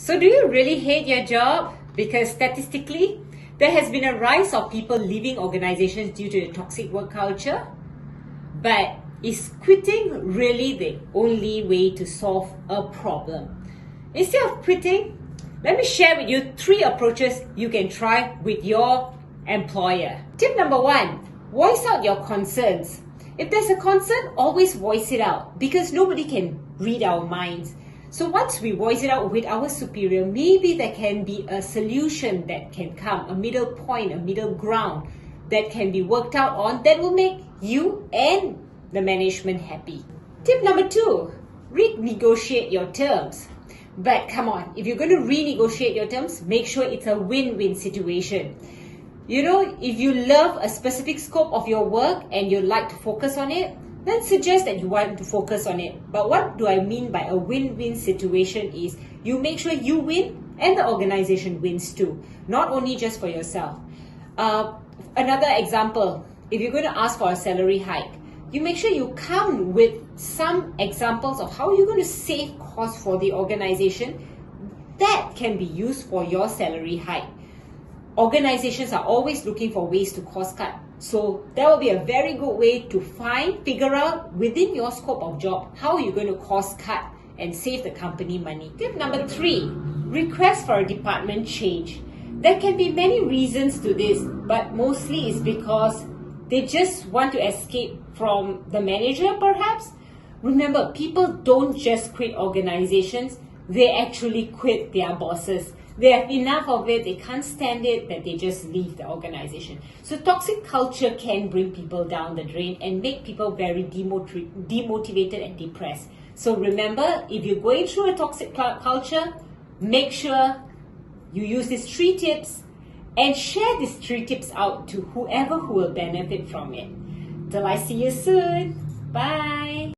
So do you really hate your job? Because statistically, there has been a rise of people leaving organizations due to the toxic work culture. But is quitting really the only way to solve a problem? Instead of quitting, let me share with you 3 approaches you can try with your employer. Tip number 1, voice out your concerns. If there's a concern, always voice it out because nobody can read our minds. So once we voice it out with our superior, maybe there can be a solution that can come, a middle point, a middle ground that can be worked out on that will make you and the management happy. Tip number 2, renegotiate your terms. But come on, if you're going to renegotiate your terms, make sure it's a win-win situation. You know, if you love a specific scope of your work and you like to focus on it, then suggest that you want to focus on it. But what do I mean by a win-win situation is you make sure you win and the organization wins too, not only just for yourself. Another example, if you're going to ask for a salary hike, you make sure you come with some examples of how you're going to save costs for the organization that can be used for your salary hike. Organizations are always looking for ways to cost cut. So that will be a very good way to figure out within your scope of job how you're going to cost cut and save the company money. Tip number 3, request for a department change. There can be many reasons to this, but mostly it's because they just want to escape from the manager perhaps. Remember, people don't just quit organizations, they actually quit their bosses. They have enough of it, they can't stand it, that they just leave the organization. So toxic culture can bring people down the drain and make people very demotivated and depressed. So remember, if you're going through a toxic culture, make sure you use these 3 tips and share these 3 tips out to whoever who will benefit from it. Till I see you soon. Bye.